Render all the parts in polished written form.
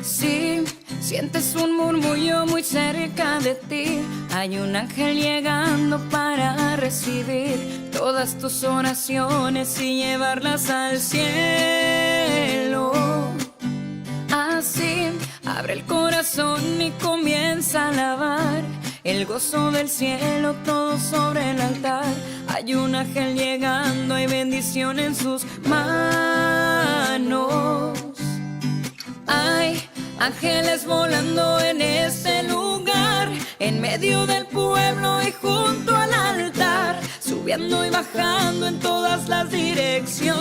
Si sientes un murmullo muy cerca de ti, hay un ángel llegando para recibir todas tus oraciones y llevarlas al cielo. Así, abre el corazón y comienza a alabar el gozo del cielo, todo sobre el altar. Hay un ángel llegando, hay bendición en sus manos. Hay ángeles volando en este lugar, en medio del pueblo y junto al altar, subiendo y bajando en todas las direcciones.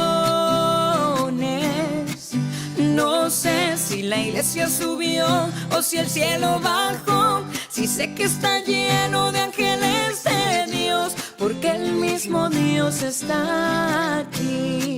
No sé si la iglesia subió o si el cielo bajó, si sé que está lleno de ángeles de Dios, porque el mismo Dios está aquí.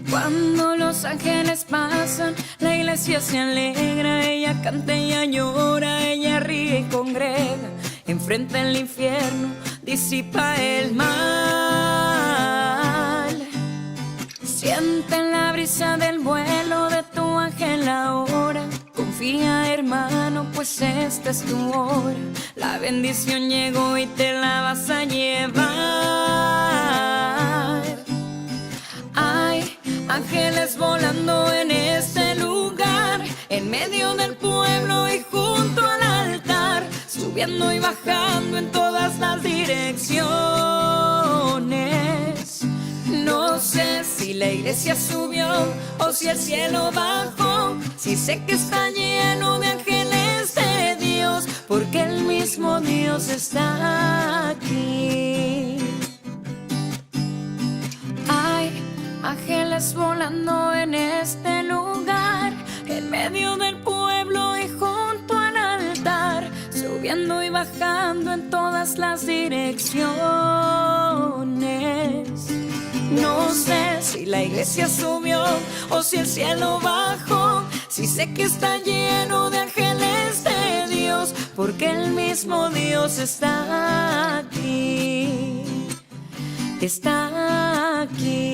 Cuando los ángeles pasan, la iglesia se alegra, ella canta, ella llora, ella ríe y congrega. Enfrenta el infierno, disipa el mal. Siente la brisa del vuelo de tu ángel ahora. Confía, hermano, pues esta es tu hora. La bendición llegó y te la vas a llevar. Hay ángeles volando en este lugar, en medio del pueblo y junto al altar, subiendo y bajando en todas las direcciones. No sé si la iglesia subió o si el cielo bajó, si sé que está lleno de ángeles de Dios, porque el mismo Dios está aquí. Hay ángeles volando en este lugar, en medio del pueblo y junto al altar, subiendo y bajando en todas las direcciones. No sé si la iglesia subió o si el cielo bajó, si sé que está lleno de ángeles de Dios, porque el mismo Dios está aquí. Está aquí.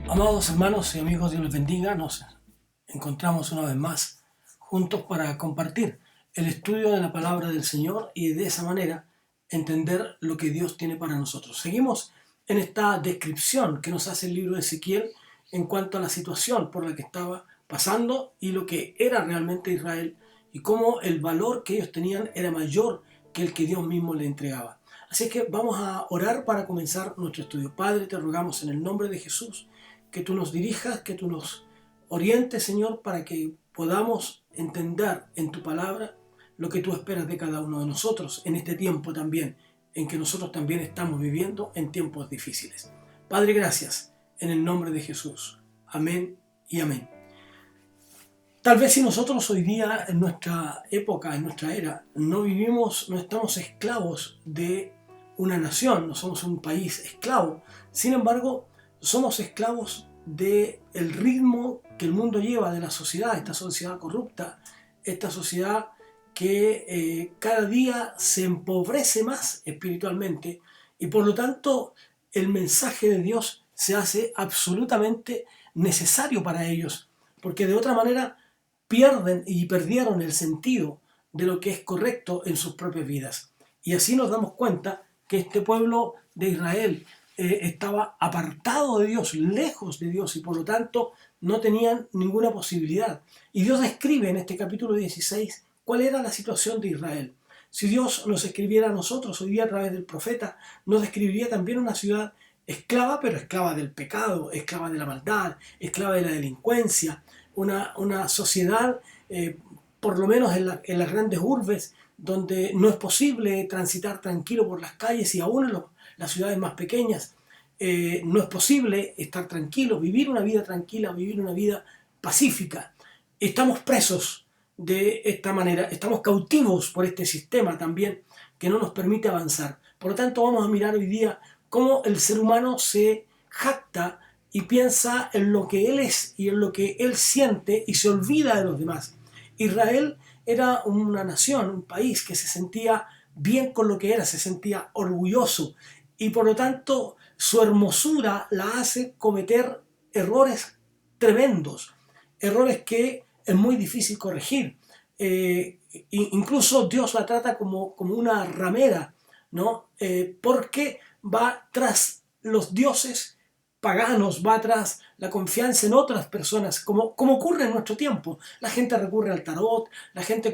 Amados hermanos y amigos, Dios les bendiga. Nos encontramos una vez más juntos para compartir el estudio de la palabra del Señor y de esa manera entender lo que Dios tiene para nosotros. Seguimos en esta descripción que nos hace el libro de Ezequiel en cuanto a la situación por la que estaba pasando y lo que era realmente Israel y cómo el valor que ellos tenían era mayor que el que Dios mismo le entregaba. Así es que vamos a orar para comenzar nuestro estudio. Padre, te rogamos en el nombre de Jesús que tú nos dirijas, que tú nos orientes, Señor, para que podamos entender en tu palabra lo que tú esperas de cada uno de nosotros en este tiempo también, en que nosotros también estamos viviendo en tiempos difíciles. Padre, gracias, en el nombre de Jesús. Amén y amén. Tal vez si nosotros hoy día, en nuestra época, en nuestra era, no estamos esclavos de una nación, no somos un país esclavo. Sin embargo, somos esclavos del ritmo que el mundo lleva de la sociedad, esta sociedad corrupta, esta sociedad que cada día se empobrece más espiritualmente y por lo tanto el mensaje de Dios se hace absolutamente necesario para ellos, porque de otra manera perdieron el sentido de lo que es correcto en sus propias vidas. Y así nos damos cuenta que este pueblo de Israel estaba apartado de Dios, lejos de Dios, y por lo tanto no tenían ninguna posibilidad. Y Dios describe en este capítulo 16 cuál era la situación de Israel. Si Dios nos escribiera a nosotros hoy día a través del profeta, nos describiría también una ciudad esclava, pero esclava del pecado, esclava de la maldad, esclava de la delincuencia, una sociedad, por lo menos en las grandes urbes, donde no es posible transitar tranquilo por las calles, y aún en las ciudades más pequeñas no es posible estar tranquilo, vivir una vida tranquila, vivir una vida pacífica. Estamos presos de esta manera, estamos cautivos por este sistema también que no nos permite avanzar. Por lo tanto, vamos a mirar hoy día cómo el ser humano se jacta y piensa en lo que él es y en lo que él siente y se olvida de los demás. Israel era una nación, un país que se sentía bien con lo que era, se sentía orgulloso, y por lo tanto su hermosura la hace cometer errores tremendos, errores que es muy difícil corregir. Incluso Dios la trata como una ramera, ¿no? Porque va tras los dioses paganos, va tras la confianza en otras personas, como ocurre en nuestro tiempo. La gente recurre al tarot, la gente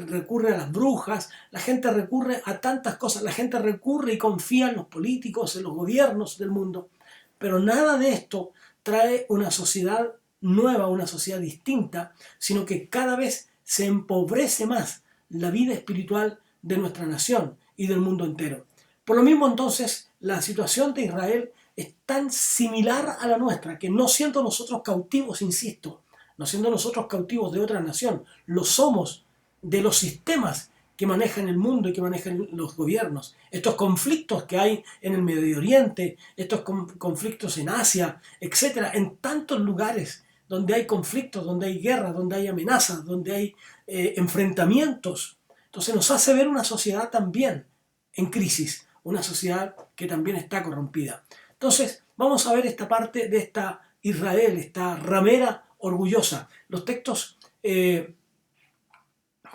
recurre a las brujas, la gente recurre a tantas cosas, la gente recurre y confía en los políticos, en los gobiernos del mundo. Pero nada de esto trae una sociedad nueva, una sociedad distinta, sino que cada vez se empobrece más la vida espiritual de nuestra nación y del mundo entero. Por lo mismo, entonces, la situación de Israel es tan similar a la nuestra, que no siendo nosotros cautivos, insisto, no siendo nosotros cautivos de otra nación, lo somos de los sistemas que manejan el mundo y que manejan los gobiernos. Estos conflictos que hay en el Medio Oriente, estos conflictos en Asia, etcétera, en tantos lugares donde hay conflictos, donde hay guerras, donde hay amenazas, donde hay enfrentamientos. Entonces nos hace ver una sociedad también en crisis, una sociedad que también está corrompida. Entonces vamos a ver esta parte de esta Israel, esta ramera orgullosa. Los textos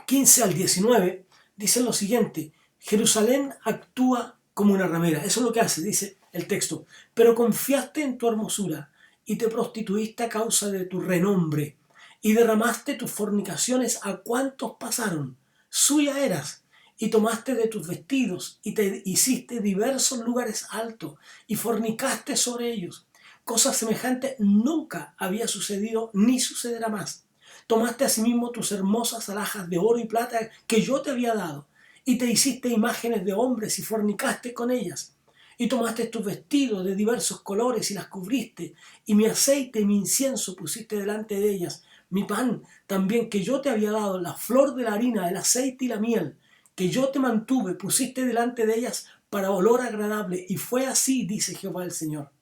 15 al 19 dicen lo siguiente: Jerusalén actúa como una ramera. Eso es lo que hace, dice el texto. Pero confiaste en tu hermosura y te prostituiste a causa de tu renombre, y derramaste tus fornicaciones a cuantos pasaron. Suya eras, y tomaste de tus vestidos, y te hiciste diversos lugares altos, y fornicaste sobre ellos. Cosa semejante nunca había sucedido, ni sucederá más. Tomaste asimismo tus hermosas alhajas de oro y plata que yo te había dado, y te hiciste imágenes de hombres y fornicaste con ellas. Y tomaste tus vestidos de diversos colores y las cubriste, y mi aceite y mi incienso pusiste delante de ellas. Mi pan también que yo te había dado, la flor de la harina, el aceite y la miel, que yo te mantuve, pusiste delante de ellas para olor agradable. Y fue así, dice Jehová el Señor.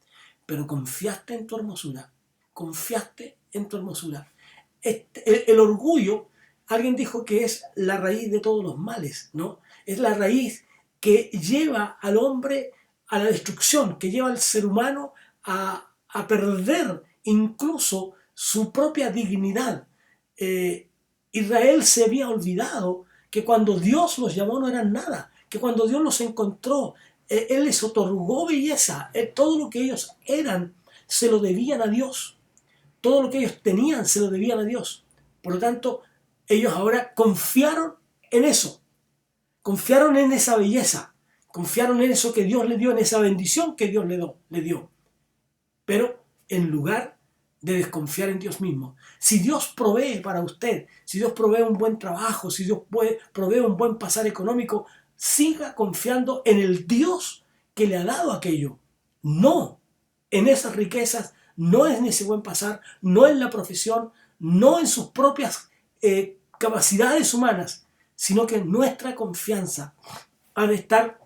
Pero confiaste en tu hermosura, confiaste en tu hermosura. El orgullo, alguien dijo que es la raíz de todos los males, ¿no? Es la raíz que lleva al hombre a la destrucción, que lleva al ser humano a perder incluso su propia dignidad. Israel se había olvidado que cuando Dios los llamó no eran nada, que cuando Dios los encontró, Él les otorgó belleza, todo lo que ellos eran se lo debían a Dios, todo lo que ellos tenían se lo debían a Dios. Por lo tanto, ellos ahora confiaron en eso, confiaron en esa belleza, confiaron en eso que Dios le dio, en esa bendición que Dios le dio. Pero en lugar de desconfiar en Dios mismo, si Dios provee para usted, si Dios provee un buen trabajo, si Dios provee un buen pasar económico, siga confiando en el Dios que le ha dado aquello, no en esas riquezas, no en ese buen pasar, no en la profesión, no en sus propias capacidades humanas, sino que nuestra confianza ha de estar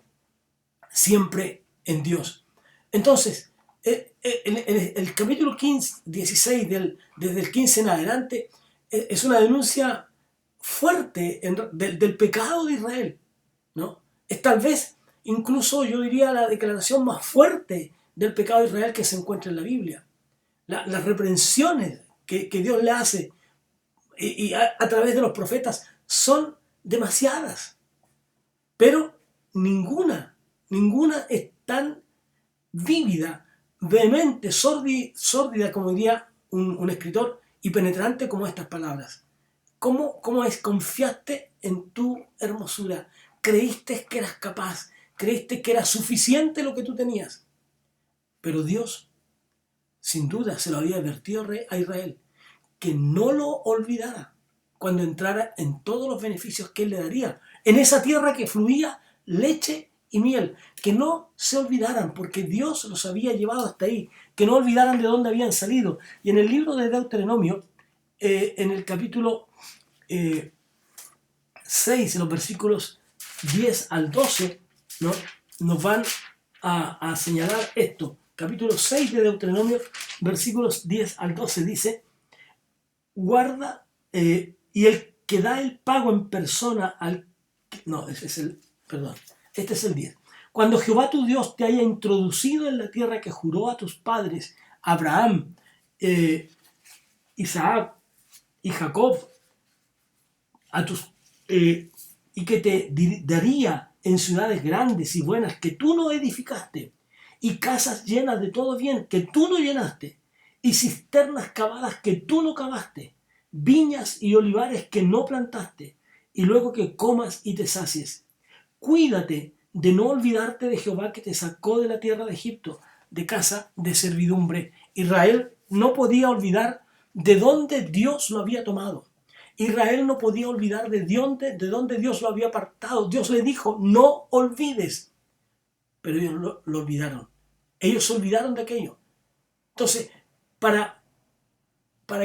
siempre en Dios. Entonces, el capítulo 15, 16, desde el 15 en adelante, es una denuncia fuerte del pecado de Israel, ¿no? Es tal vez, incluso yo diría, la declaración más fuerte del pecado de Israel que se encuentra en la Biblia. Las reprensiones que Dios le hace y a través de los profetas son demasiadas, pero ninguna es tan vívida, vehemente, sórdida como diría un escritor, y penetrante como estas palabras. ¿Cómo es? Confiaste en tu hermosura, creíste que eras capaz, creíste que era suficiente lo que tú tenías. Pero Dios, sin duda, se lo había advertido a Israel, que no lo olvidara cuando entrara en todos los beneficios que Él le daría, en esa tierra que fluía leche y miel, que no se olvidaran, porque Dios los había llevado hasta ahí, que no olvidaran de dónde habían salido. Y en el libro de Deuteronomio, en el capítulo 6, en los versículos 10 al 12, ¿no?, nos van a señalar esto. Capítulo 6 de Deuteronomio, versículos 10 al 12, dice: guarda, y el que da el pago en persona al... No, este es el 10. Cuando Jehová tu Dios te haya introducido en la tierra que juró a tus padres, Abraham, Isaac y Jacob, y que te daría en ciudades grandes y buenas que tú no edificaste, y casas llenas de todo bien que tú no llenaste, y cisternas cavadas que tú no cavaste, viñas y olivares que no plantaste, y luego que comas y te sacies. Cuídate de no olvidarte de Jehová, que te sacó de la tierra de Egipto, de casa de servidumbre. Israel no podía olvidar de dónde Dios lo había tomado. Israel no podía olvidar de dónde Dios lo había apartado. Dios le dijo: no olvides. Pero ellos lo olvidaron. Ellos se olvidaron de aquello. Entonces, para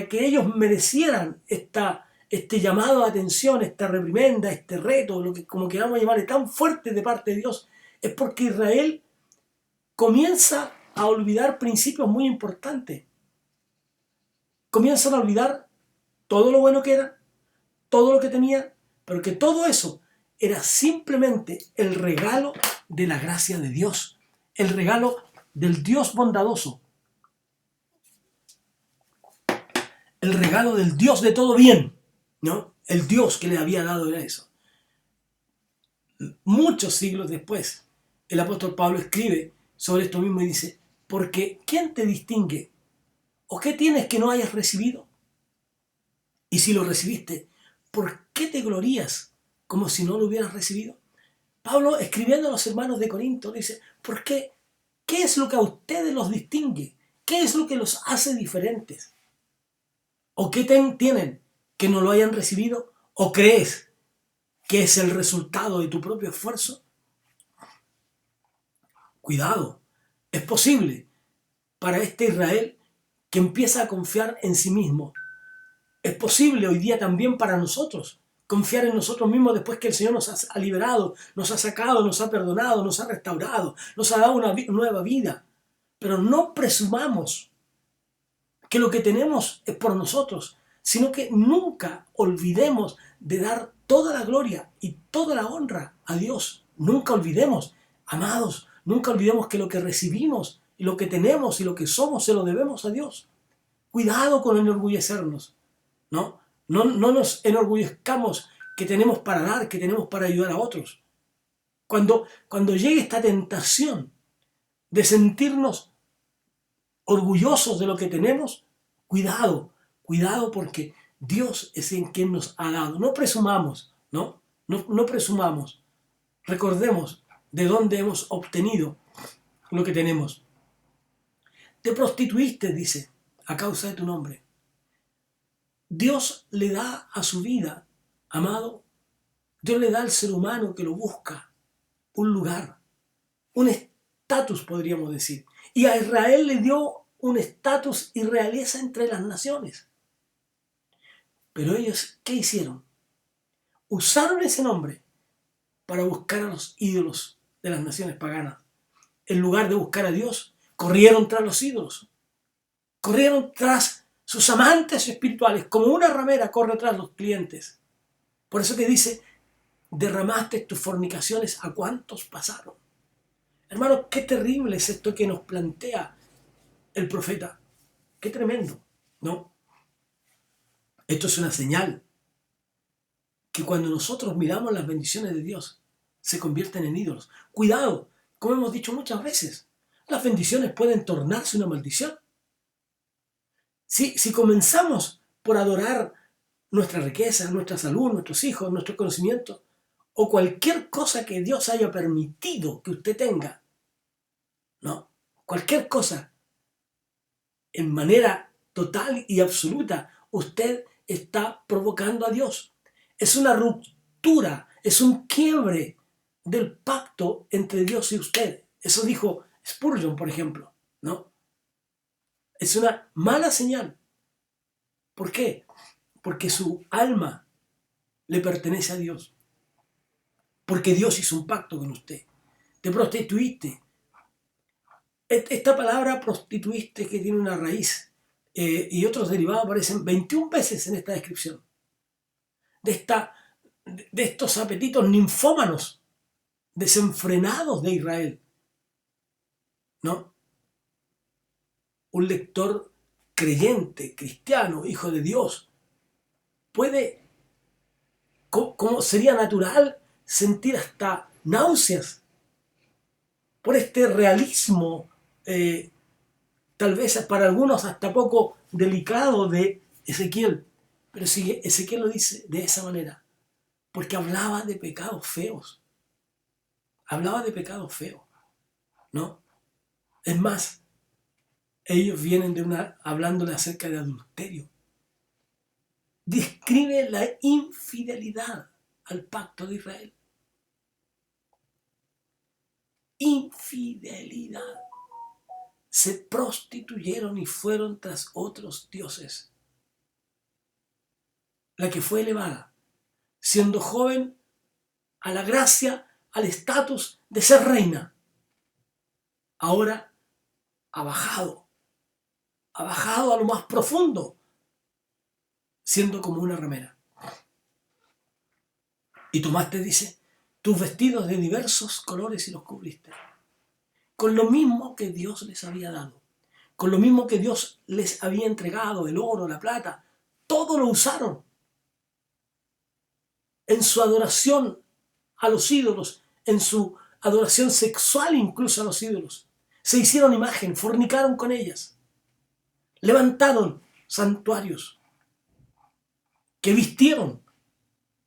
que ellos merecieran este llamado de atención, esta reprimenda, este reto, lo que como queramos llamarle, tan fuerte de parte de Dios, es porque Israel comienza a olvidar principios muy importantes. Comienzan a olvidar todo lo bueno que era, todo lo que tenía, pero que todo eso era simplemente el regalo de la gracia de Dios, el regalo del Dios bondadoso, el regalo del Dios de todo bien, ¿no? El Dios que le había dado era eso. Muchos siglos después, el apóstol Pablo escribe sobre esto mismo y dice: porque ¿quién te distingue? ¿O qué tienes que no hayas recibido? Y si lo recibiste, ¿por qué te glorías como si no lo hubieras recibido? Pablo, escribiendo a los hermanos de Corinto, dice: ¿por qué? ¿Qué es lo que a ustedes los distingue? ¿Qué es lo que los hace diferentes? ¿O qué tienen que no lo hayan recibido? ¿O crees que es el resultado de tu propio esfuerzo? Cuidado, es posible para este Israel que empieza a confiar en sí mismo. Es posible hoy día también para nosotros confiar en nosotros mismos después que el Señor nos ha liberado, nos ha sacado, nos ha perdonado, nos ha restaurado, nos ha dado una nueva vida. Pero no presumamos que lo que tenemos es por nosotros, sino que nunca olvidemos de dar toda la gloria y toda la honra a Dios. Nunca olvidemos, amados, nunca olvidemos que lo que recibimos y lo que tenemos y lo que somos se lo debemos a Dios. Cuidado con enorgullecernos, ¿no? No nos enorgullezcamos que tenemos para dar, que tenemos para ayudar a otros. Cuando llegue esta tentación de sentirnos orgullosos de lo que tenemos, cuidado porque Dios es en quien nos ha dado. No presumamos, ¿no? No presumamos. Recordemos de dónde hemos obtenido lo que tenemos. Te prostituiste, dice, a causa de tu nombre. Dios le da a su vida, amado, Dios le da al ser humano que lo busca un lugar, un estatus, podríamos decir. Y a Israel le dio un estatus y realeza entre las naciones. Pero ellos, ¿qué hicieron? Usaron ese nombre para buscar a los ídolos de las naciones paganas. En lugar de buscar a Dios, corrieron tras los ídolos. Corrieron tras sus amantes espirituales, como una ramera corre tras los clientes. Por eso que dice: derramaste tus fornicaciones a cuantos pasaron. Hermano, qué terrible es esto que nos plantea el profeta. Qué tremendo, ¿no? Esto es una señal que cuando nosotros miramos las bendiciones de Dios, se convierten en ídolos. Cuidado, como hemos dicho muchas veces, las bendiciones pueden tornarse una maldición. Si comenzamos por adorar nuestra riqueza, nuestra salud, nuestros hijos, nuestro conocimiento, o cualquier cosa que Dios haya permitido que usted tenga, ¿no? Cualquier cosa, en manera total y absoluta, usted está provocando a Dios. Es una ruptura, es un quiebre del pacto entre Dios y usted. Eso dijo Spurgeon, por ejemplo, ¿no? Es una mala señal. ¿Por qué? Porque su alma le pertenece a Dios. Porque Dios hizo un pacto con usted. Te prostituiste. Esta palabra prostituiste, que tiene una raíz y otros derivados, aparecen 21 veces en esta descripción. De estos apetitos ninfómanos, desenfrenados de Israel, ¿no? Un lector creyente, cristiano, hijo de Dios, puede, como sería natural, sentir hasta náuseas por este realismo, tal vez para algunos hasta poco delicado, de Ezequiel. Pero si Ezequiel lo dice de esa manera, porque hablaba de pecados feos. Hablaba de pecados feos, ¿no? Es más, ellos vienen hablándole acerca de adulterio. Describe la infidelidad al pacto de Israel. Infidelidad. Se prostituyeron y fueron tras otros dioses. La que fue elevada, siendo joven, a la gracia, al estatus de ser reina, ahora ha bajado a lo más profundo, siendo como una ramera. Y tomaste, dice, tus vestidos de diversos colores y los cubriste, con lo mismo que Dios les había dado, con lo mismo que Dios les había entregado, el oro, la plata, todo lo usaron en su adoración a los ídolos, en su adoración sexual incluso a los ídolos. Se hicieron imagen, fornicaron con ellas, levantaron santuarios que vistieron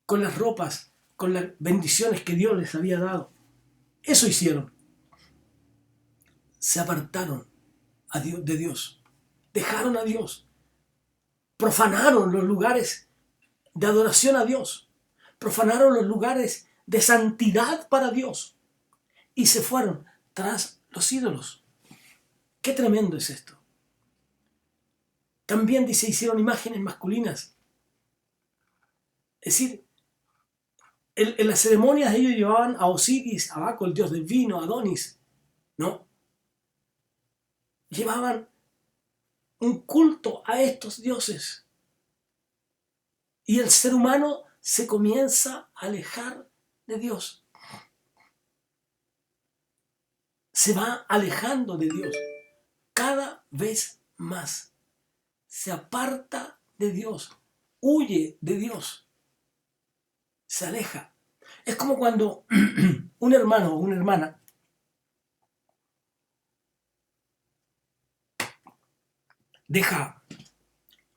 con las ropas, con las bendiciones que Dios les había dado. Eso hicieron. Se apartaron de Dios, dejaron a Dios, profanaron los lugares de adoración a Dios, profanaron los lugares de santidad para Dios y se fueron tras los ídolos. Qué tremendo es esto. También dice, hicieron imágenes masculinas. Es decir, en las ceremonias ellos llevaban a Osiris, a Baco, el dios del vino, a Adonis, ¿no? Llevaban un culto a estos dioses. Y el ser humano se comienza a alejar de Dios. Se va alejando de Dios cada vez más. Se aparta de Dios, huye de Dios, se aleja. Es como cuando un hermano o una hermana deja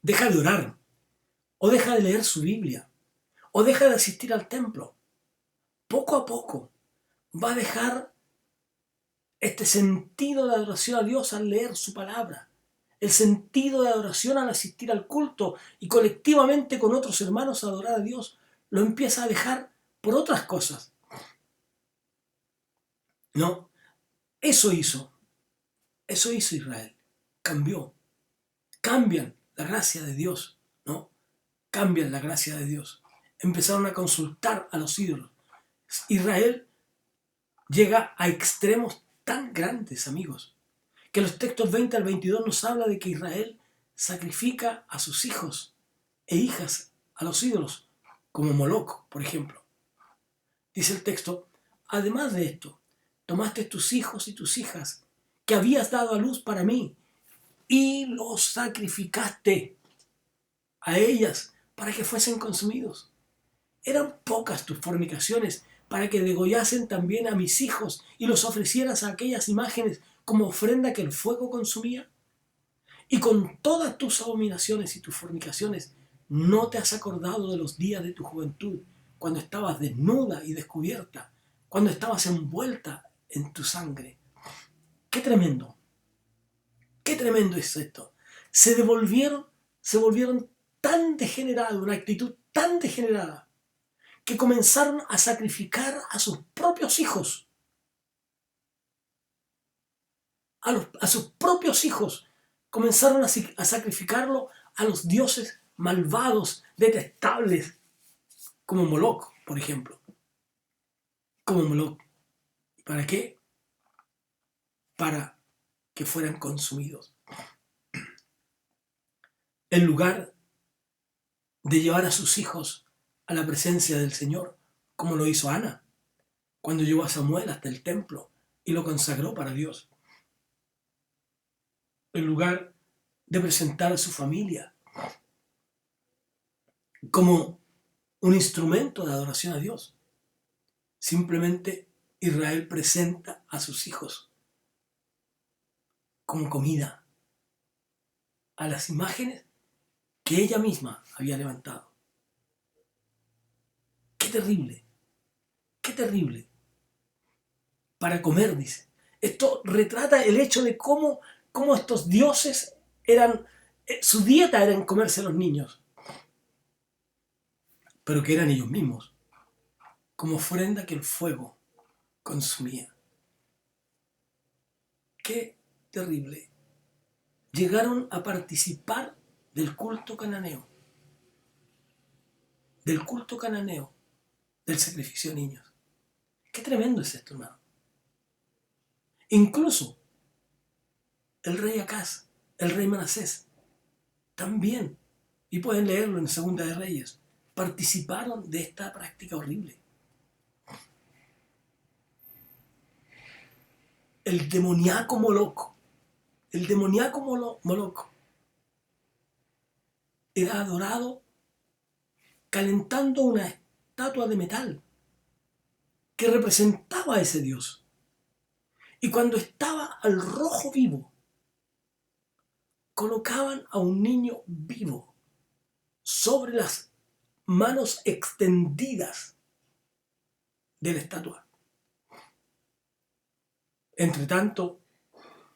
de orar, o deja de leer su Biblia, o deja de asistir al templo. Poco a poco va a dejar este sentido de adoración a Dios al leer su palabra, el sentido de adoración al asistir al culto y colectivamente con otros hermanos a adorar a Dios, lo empieza a dejar por otras cosas. No, eso hizo Israel. Cambian la gracia de Dios, ¿no? Cambian la gracia de Dios. Empezaron a consultar a los ídolos. Israel llega a extremos tan grandes, amigos, que los textos 20 al 22 nos habla de que Israel sacrifica a sus hijos e hijas a los ídolos, como Moloc, por ejemplo. Dice el texto, además de esto, tomaste tus hijos y tus hijas, que habías dado a luz para mí, y los sacrificaste a ellas para que fuesen consumidos. Eran pocas tus fornicaciones para que degollasen también a mis hijos y los ofrecieras a aquellas imágenes como ofrenda que el fuego consumía. Y con todas tus abominaciones y tus fornicaciones, no te has acordado de los días de tu juventud, cuando estabas desnuda y descubierta, cuando estabas envuelta en tu sangre. ¡Qué tremendo! ¡Qué tremendo es esto! Se volvieron tan degenerados, una actitud tan degenerada, que comenzaron a sacrificar a sus propios hijos. A sus propios hijos. Comenzaron a sacrificarlo a los dioses malvados, detestables, como Moloch, por ejemplo. Como Moloch. ¿Para qué? Para que fueran consumidos. En lugar de llevar a sus hijos a la presencia del Señor, como lo hizo Ana, cuando llevó a Samuel hasta el templo y lo consagró para Dios. En lugar de presentar a su familia como un instrumento de adoración a Dios, simplemente Israel presenta a sus hijos como comida a las imágenes que ella misma había levantado. ¡Qué terrible! ¡Qué terrible! Para comer, dice. Esto retrata el hecho de cómo estos dioses eran, su dieta era en comerse a los niños, pero que eran ellos mismos, como ofrenda que el fuego consumía. ¡Qué terrible! Llegaron a participar del culto cananeo, del sacrificio de niños. ¡Qué tremendo es esto, hermano! Incluso el rey Acaz, el rey Manasés, también, y pueden leerlo en Segunda de Reyes, participaron de esta práctica horrible. El demoníaco Moloch era adorado calentando una estatua de metal que representaba a ese dios. Y cuando estaba al rojo vivo, colocaban a un niño vivo sobre las manos extendidas de la estatua. Entre tanto,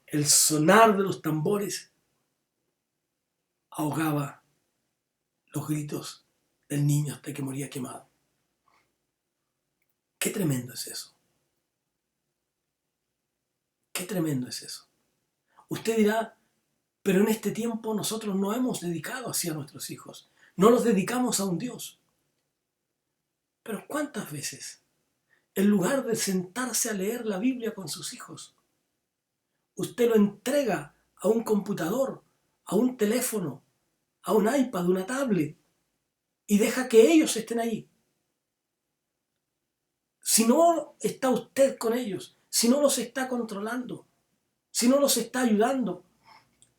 el sonar de los tambores ahogaba los gritos del niño hasta que moría quemado. ¡Qué tremendo es eso! ¡Qué tremendo es eso! Usted dirá, pero en este tiempo nosotros no hemos dedicado así a nuestros hijos. No los dedicamos a un Dios. Pero ¿cuántas veces, en lugar de sentarse a leer la Biblia con sus hijos, usted lo entrega a un computador, a un teléfono, a un iPad, una tablet, y deja que ellos estén ahí? Si no está usted con ellos, si no los está controlando, si no los está ayudando,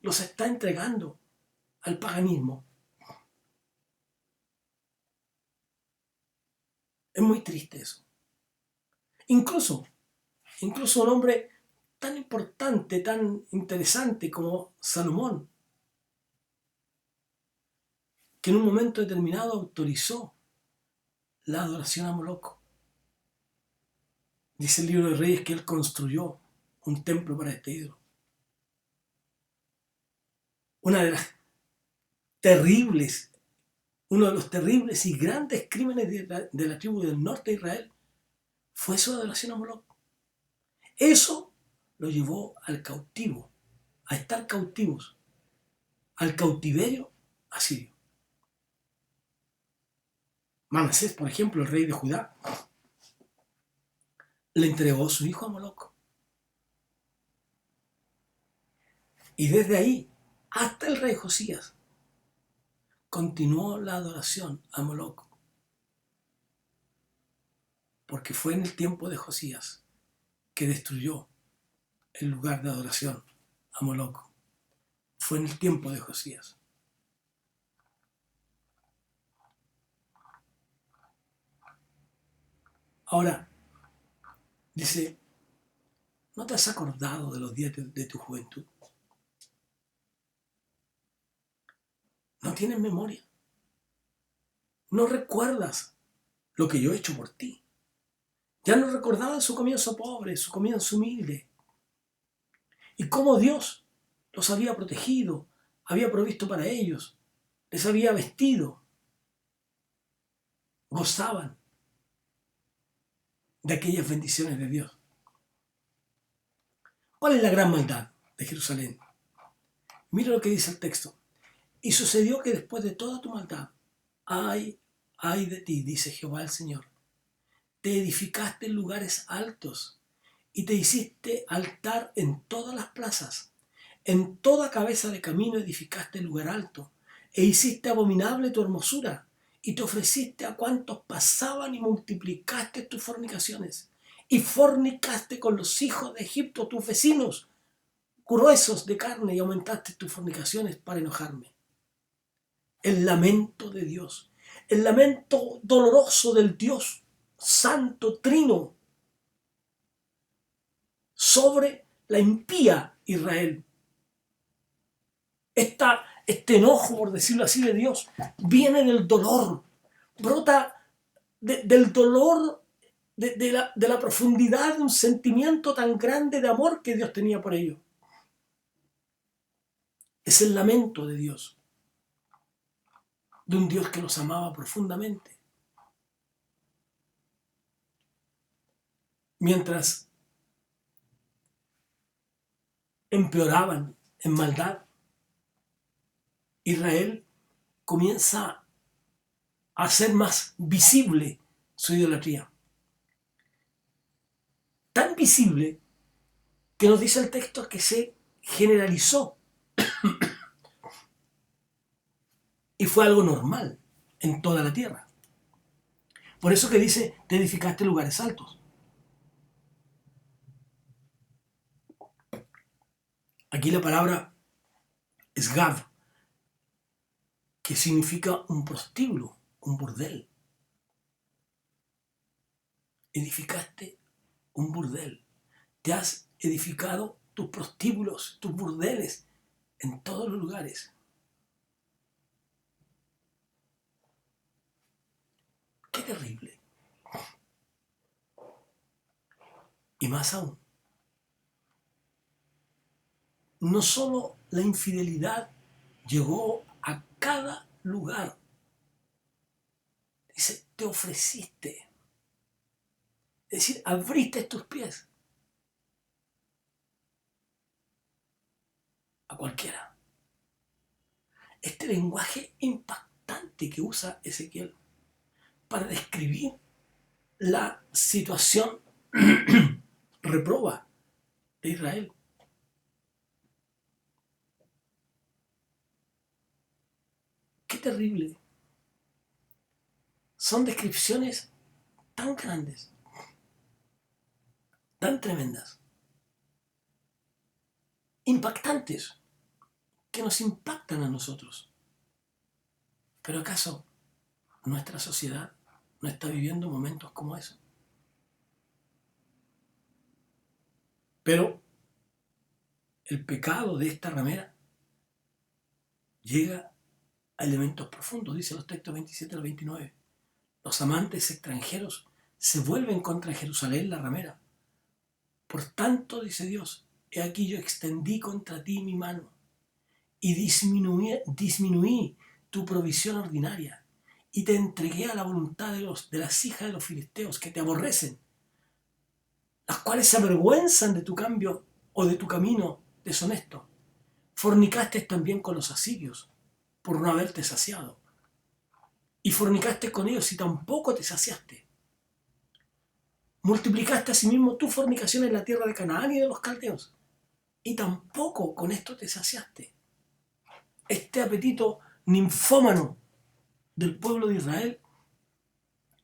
los está entregando al paganismo. Es muy triste eso. Incluso un hombre tan importante, tan interesante como Salomón, que en un momento determinado autorizó la adoración a Moloch. Dice el libro de Reyes que él construyó un templo para este ídolo. Uno de los terribles y grandes crímenes de la tribu del norte de Israel fue su adoración a Moloch. Eso lo llevó al cautivo, a estar cautivos, al cautiverio asirio. Manasés, por ejemplo, el rey de Judá, le entregó a su hijo a Moloch. Y desde ahí hasta el rey Josías continuó la adoración a Moloch. Porque fue en el tiempo de Josías que destruyó el lugar de adoración a Moloch. Fue en el tiempo de Josías. Ahora, dice, ¿no te has acordado de los días de tu juventud? tienes memoria. No recuerdas lo que yo he hecho por ti. Ya no recordaban su comienzo pobre, su comienzo humilde. Y cómo Dios los había protegido, había provisto para ellos, les había vestido. Gozaban de aquellas bendiciones de Dios. ¿Cuál es la gran maldad de Jerusalén? Mira lo que dice el texto. Y sucedió que después de toda tu maldad, ay de ti, dice Jehová el Señor, te edificaste en lugares altos y te hiciste altar en todas las plazas. En toda cabeza de camino edificaste lugar alto e hiciste abominable tu hermosura y te ofreciste a cuantos pasaban y multiplicaste tus fornicaciones y fornicaste con los hijos de Egipto, tus vecinos, gruesos de carne, y aumentaste tus fornicaciones para enojarme. El lamento de Dios, el lamento doloroso del Dios Santo Trino sobre la impía Israel. Este enojo, por decirlo así, de Dios viene del dolor, brota del dolor, de la profundidad de un sentimiento tan grande de amor que Dios tenía por ellos. Es el lamento de Dios, de un Dios que los amaba profundamente. Mientras empeoraban en maldad, Israel comienza a hacer más visible su idolatría. Tan visible que nos dice el texto que se generalizó y fue algo normal en toda la tierra. Por eso que dice, te edificaste lugares altos. Aquí la palabra es Gav, que significa un prostíbulo, un burdel. Edificaste un burdel. Te has edificado tus prostíbulos, tus burdeles en todos los lugares. ¡Qué terrible! Y más aún, no solo la infidelidad llegó a cada lugar. Dice, te ofreciste. Es decir, abriste tus pies a cualquiera. Este lenguaje impactante que usa Ezequiel para describir la situación reproba de Israel. Qué terrible. Son descripciones tan grandes, tan tremendas, impactantes, que nos impactan a nosotros. ¿Pero acaso nuestra sociedad no está viviendo momentos como eso? Pero el pecado de esta ramera llega a elementos profundos, dice los textos 27 al 29. Los amantes extranjeros se vuelven contra Jerusalén, la ramera. Por tanto, dice Dios, he aquí yo extendí contra ti mi mano y disminuí tu provisión ordinaria y te entregué a la voluntad de las hijas de los filisteos que te aborrecen, las cuales se avergüenzan de tu cambio o de tu camino deshonesto. Fornicaste también con los asirios por no haberte saciado, y fornicaste con ellos y tampoco te saciaste. Multiplicaste asimismo tu fornicación en la tierra de Canaán y de los caldeos, y tampoco con esto te saciaste. Este apetito ninfómano del pueblo de Israel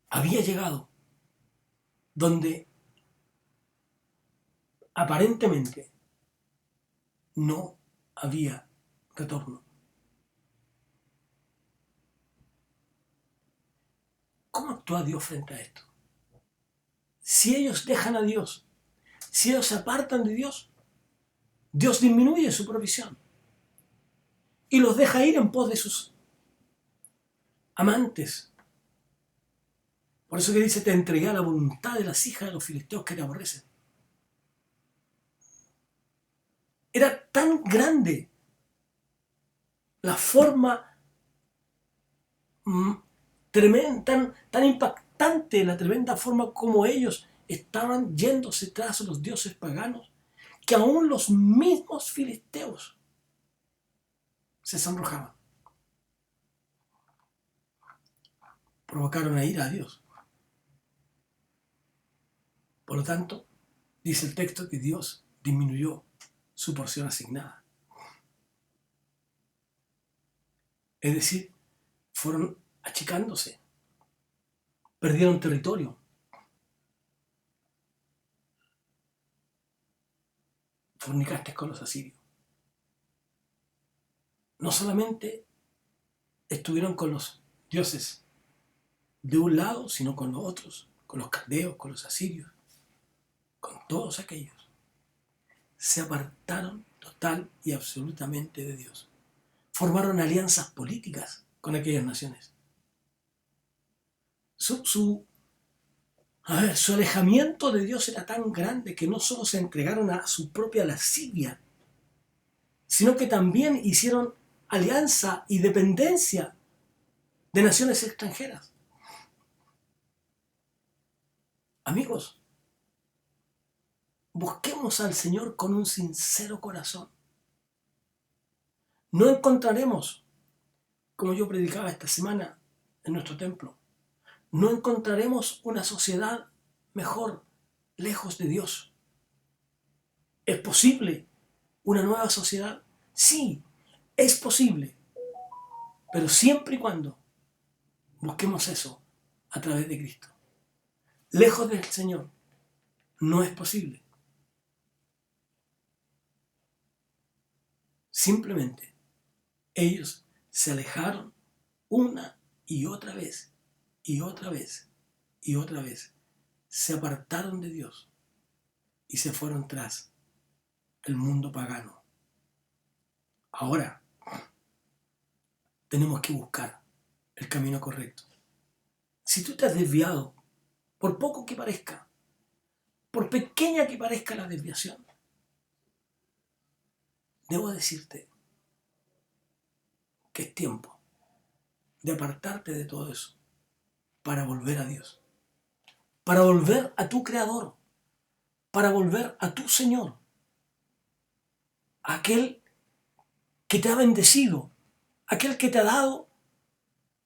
había llegado donde aparentemente no había retorno. ¿Cómo actúa Dios frente a esto? Si ellos dejan a Dios, si ellos se apartan de Dios, Dios disminuye su provisión y los deja ir en pos de sus amantes. Por eso que dice, te entregué a la voluntad de las hijas de los filisteos que te aborrecen. Era tan grande la forma tremenda, tan impactante, la tremenda forma como ellos estaban yéndose tras los dioses paganos, que aún los mismos filisteos se sonrojaban. Provocaron a ira a Dios. Por lo tanto, dice el texto que Dios disminuyó su porción asignada. Es decir, fueron achicándose, perdieron territorio. Fornicaste con los asirios. No solamente estuvieron con los dioses de un lado, sino con los otros, con los caldeos, con los asirios, con todos aquellos. Se apartaron total y absolutamente de Dios. Formaron alianzas políticas con aquellas naciones. Su alejamiento de Dios era tan grande que no solo se entregaron a su propia lascivia, sino que también hicieron alianza y dependencia de naciones extranjeras. Amigos, busquemos al Señor con un sincero corazón. No encontraremos, como yo predicaba esta semana en nuestro templo, no encontraremos una sociedad mejor lejos de Dios. ¿Es posible una nueva sociedad? Sí, es posible, pero siempre y cuando busquemos eso a través de Cristo. Lejos del Señor no es posible. Simplemente ellos se alejaron una y otra vez, y otra vez, y otra vez. Se apartaron de Dios y se fueron tras el mundo pagano. Ahora tenemos que buscar el camino correcto. Si tú te has desviado, por poco que parezca, por pequeña que parezca la desviación, debo decirte que es tiempo de apartarte de todo eso para volver a Dios, para volver a tu Creador, para volver a tu Señor, aquel que te ha bendecido, aquel que te ha dado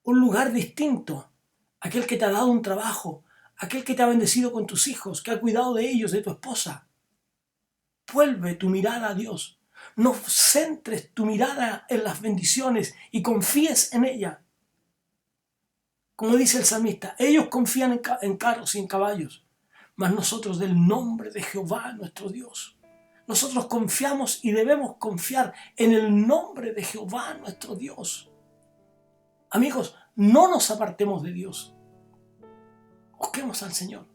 un lugar distinto, aquel que te ha dado un trabajo, aquel que te ha bendecido con tus hijos, que ha cuidado de ellos, de tu esposa. Vuelve tu mirada a Dios. No centres tu mirada en las bendiciones y confíes en ella. Como dice el salmista, ellos confían en carros y en caballos, mas nosotros del nombre de Jehová nuestro Dios. Nosotros confiamos y debemos confiar en el nombre de Jehová nuestro Dios. Amigos, no nos apartemos de Dios. Busquemos al Señor.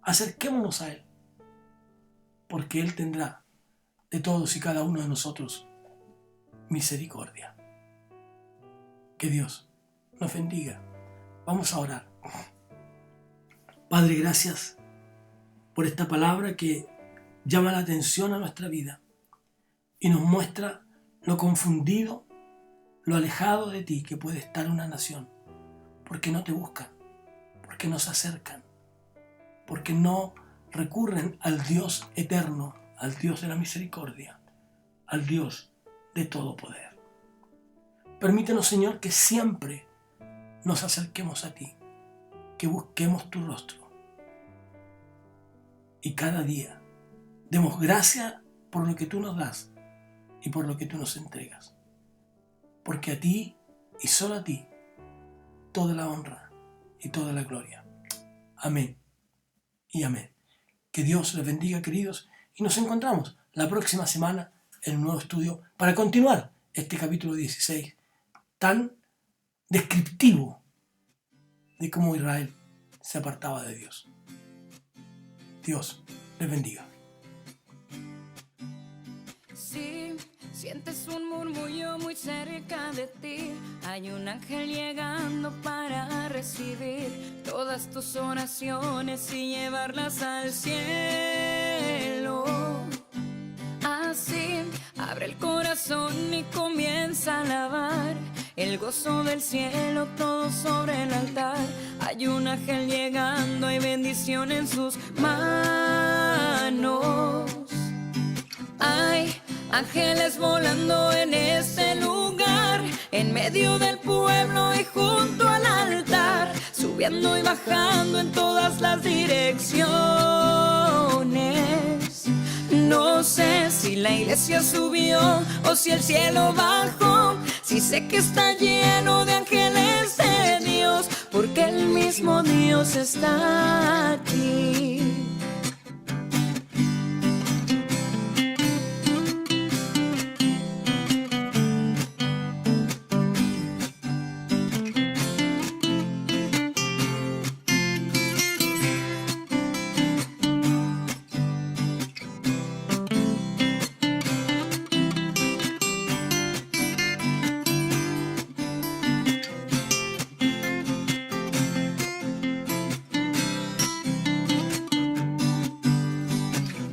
Acerquémonos a Él. Porque Él tendrá de todos y cada uno de nosotros misericordia. Que Dios nos bendiga. Vamos a orar. Padre, gracias por esta palabra que llama la atención a nuestra vida y nos muestra lo confundido, lo alejado de ti que puede estar una nación, porque no te buscan, porque no se acercan, porque no recurren al Dios eterno, al Dios de la misericordia, al Dios de todo poder. Permítenos, Señor, que siempre nos acerquemos a ti, que busquemos tu rostro y cada día demos gracias por lo que tú nos das y por lo que tú nos entregas. Porque a ti y solo a ti toda la honra y toda la gloria. Amén y amén. Que Dios les bendiga, queridos, y nos encontramos la próxima semana en un nuevo estudio para continuar este capítulo 16 tan descriptivo de cómo Israel se apartaba de Dios. Dios les bendiga. Si Sientes un murmullo muy cerca de ti. Hay un ángel llegando para recibir todas tus oraciones y llevarlas al cielo. Así, abre el corazón y comienza a alabar el gozo del cielo, todo sobre el altar. Hay un ángel llegando, hay bendición en sus manos. Hay ángeles volando en este lugar, en medio del pueblo y junto al altar, subiendo y bajando en todas las direcciones. No sé si la iglesia subió o si el cielo bajó, si sé que está lleno de ángeles de Dios, porque el mismo Dios está aquí.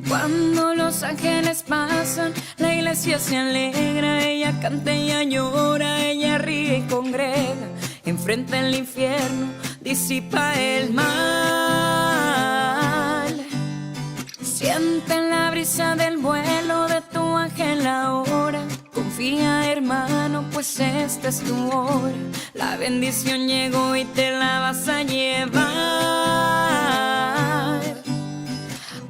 Cuando los ángeles pasan, la iglesia se alegra, ella canta, ella llora, ella ríe y congrega. Enfrenta el infierno, disipa el mal. Siente la brisa del vuelo de tu ángel ahora. Confía, hermano, pues esta es tu hora. La bendición llegó y te la vas a llevar.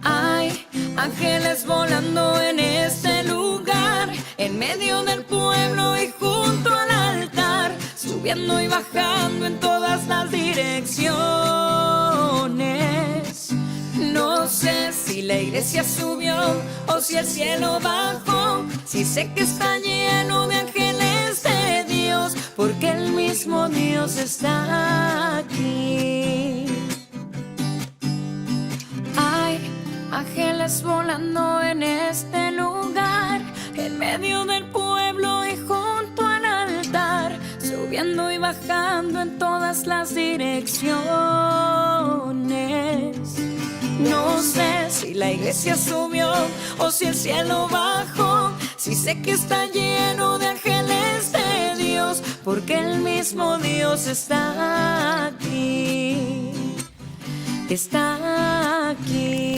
Hay ángeles volando en este lugar, en medio del pueblo y junto al altar, subiendo y bajando en todas las direcciones. No sé si la iglesia subió o si el cielo bajó, si sé que está lleno de ángeles de Dios, porque el mismo Dios está aquí. Hay ángeles volando en este lugar, en medio del pueblo y junto al altar, subiendo y bajando en todas las direcciones. No sé si la iglesia subió o si el cielo bajó, si sé que está lleno de ángeles de Dios, porque el mismo Dios está aquí. Está aquí.